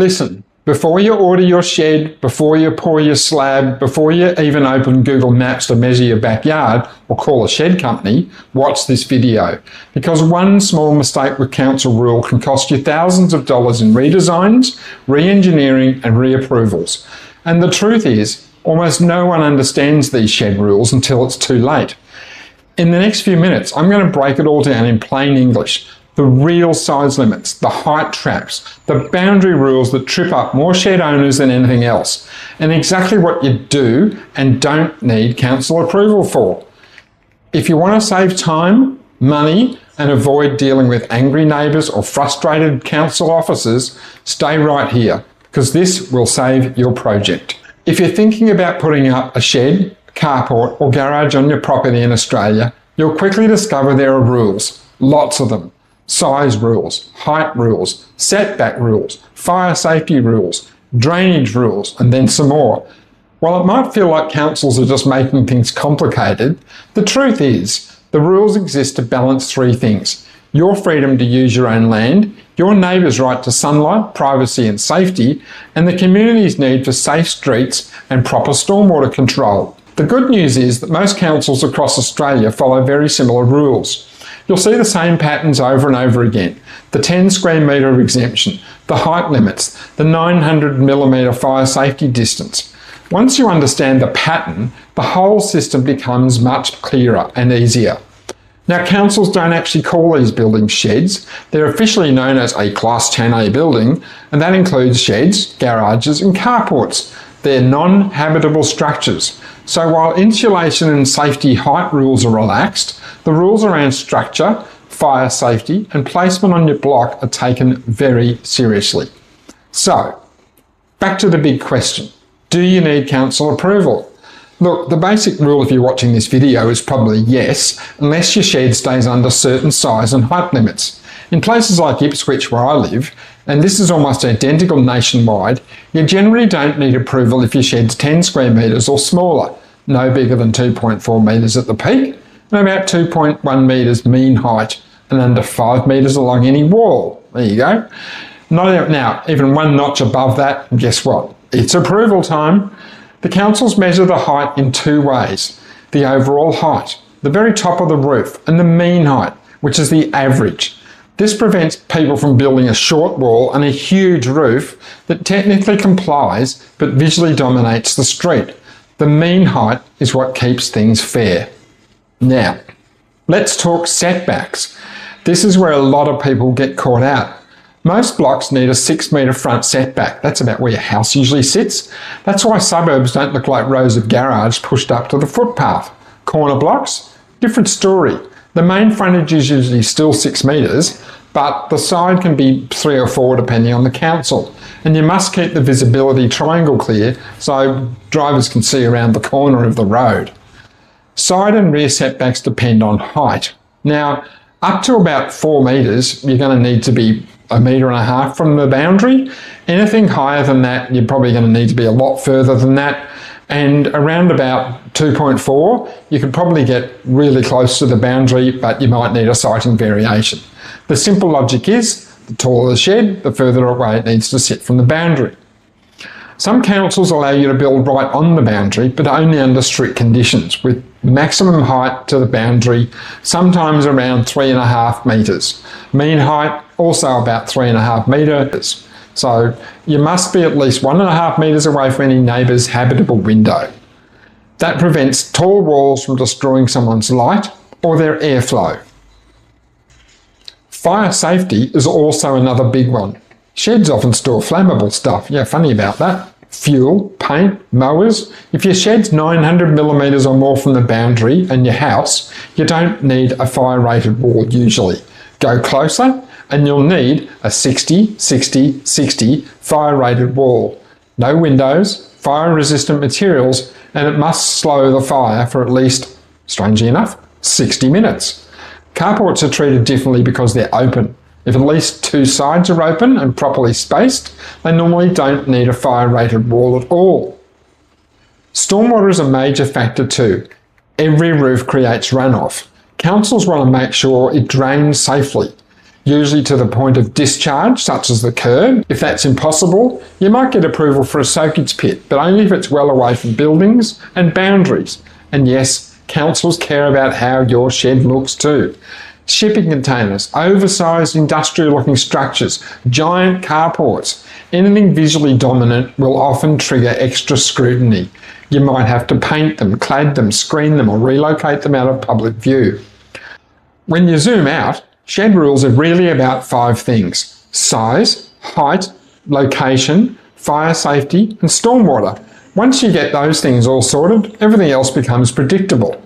Listen, before you order your shed, before you pour your slab, before you even open Google Maps to measure your backyard or call a shed company, watch this video. Because one small mistake with council rule can cost you thousands of dollars in redesigns, re-engineering and reapprovals. And the truth is, almost no one understands these shed rules until it's too late. In the next few minutes, I'm going to break it all down in plain English. The real size limits, the height traps, the boundary rules that trip up more shed owners than anything else, and exactly what you do and don't need council approval for. If you want to save time, money, and avoid dealing with angry neighbours or frustrated council officers, stay right here, because this will save your project. If you're thinking about putting up a shed, carport, or garage on your property in Australia, you'll quickly discover there are rules, lots of them. Size rules, height rules, setback rules, fire safety rules, drainage rules, and then some more. While it might feel like councils are just making things complicated, the truth is the rules exist to balance three things: your freedom to use your own land, your neighbour's right to sunlight, privacy and safety, and the community's need for safe streets and proper stormwater control. The good news is that most councils across Australia follow very similar rules. You'll see the same patterns over and over again. The 10 square metre exemption, the height limits, the 900mm fire safety distance. Once you understand the pattern, the whole system becomes much clearer and easier. Now, councils don't actually call these buildings sheds. They're officially known as a Class 10A building, and that includes sheds, garages and carports. They're non-habitable structures. So while insulation and safety height rules are relaxed, the rules around structure, fire safety and placement on your block are taken very seriously. So, back to the big question. Do you need council approval? Look, the basic rule if you're watching this video is probably yes, unless your shed stays under certain size and height limits. In places like Ipswich where I live, and this is almost identical nationwide, you generally don't need approval if your shed's 10 square metres or smaller, no bigger than 2.4 metres at the peak, and about 2.1 metres mean height, and under 5 metres along any wall. There you go. Now, even one notch above that, and guess what? It's approval time. The councils measure the height in two ways: the overall height, the very top of the roof, and the mean height, which is the average. This prevents people from building a short wall and a huge roof that technically complies but visually dominates the street. The mean height is what keeps things fair. Now, let's talk setbacks. This is where a lot of people get caught out. Most blocks need a 6 metre front setback. That's about where your house usually sits. That's why suburbs don't look like rows of garage pushed up to the footpath. Corner blocks, different story. The main frontage is usually still 6 metres, but the side can be 3 or 4 depending on the council. And you must keep the visibility triangle clear so drivers can see around the corner of the road. Side and rear setbacks depend on height. Now, up to about 4 metres, you're going to need to be 1.5 metres from the boundary. Anything higher than that, you're probably going to need to be a lot further than that. And around about 2.4, you could probably get really close to the boundary, but you might need a siting variation. The simple logic is, the taller the shed, the further away it needs to sit from the boundary. Some councils allow you to build right on the boundary, but only under strict conditions, with maximum height to the boundary, sometimes around 3.5 metres. Mean height, also about 3.5 metres. So you must be at least 1.5 metres away from any neighbour's habitable window. That prevents tall walls from destroying someone's light or their airflow. Fire safety is also another big one. Sheds often store flammable stuff. Yeah, funny about that. Fuel, paint, mowers. If your shed's 900mm or more from the boundary and your house, you don't need a fire rated wall usually. Go closer and you'll need a 60, 60, 60 fire rated wall. No windows, fire resistant materials, and it must slow the fire for at least, strangely enough, 60 minutes. Carports are treated differently because they're open. If at least 2 sides are open and properly spaced, they normally don't need a fire rated wall at all. Stormwater is a major factor too. Every roof creates runoff. Councils want to make sure it drains safely. usually to the point of discharge, such as the curb. If that's impossible, you might get approval for a soakage pit, but only if it's well away from buildings and boundaries. And yes, councils care about how your shed looks too. Shipping containers, oversized industrial-looking structures, giant carports, anything visually dominant will often trigger extra scrutiny. You might have to paint them, clad them, screen them, or relocate them out of public view. When you zoom out, shed rules are really about 5 things: size, height, location, fire safety, and stormwater. Once you get those things all sorted, everything else becomes predictable.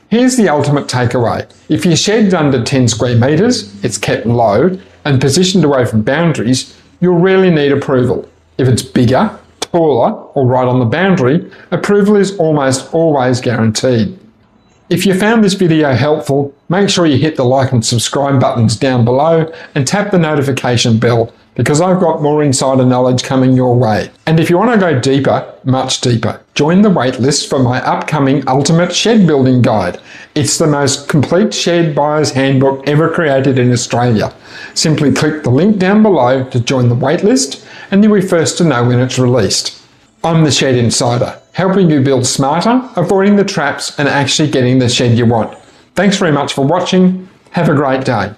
Here's the ultimate takeaway. If your shed's under 10 square metres, it's kept low, and positioned away from boundaries, you'll rarely need approval. If it's bigger, taller, or right on the boundary, approval is almost always guaranteed. If you found this video helpful, make sure you hit the like and subscribe buttons down below and tap the notification bell, because I've got more insider knowledge coming your way. And if you want to go deeper, much deeper, join the waitlist for my upcoming Ultimate Shed Building Guide. It's the most complete shed buyer's handbook ever created in Australia. Simply click the link down below to join the waitlist, and you'll be first to know when it's released. I'm the Shed Insider, helping you build smarter, avoiding the traps, and actually getting the shed you want. Thanks very much for watching. Have a great day.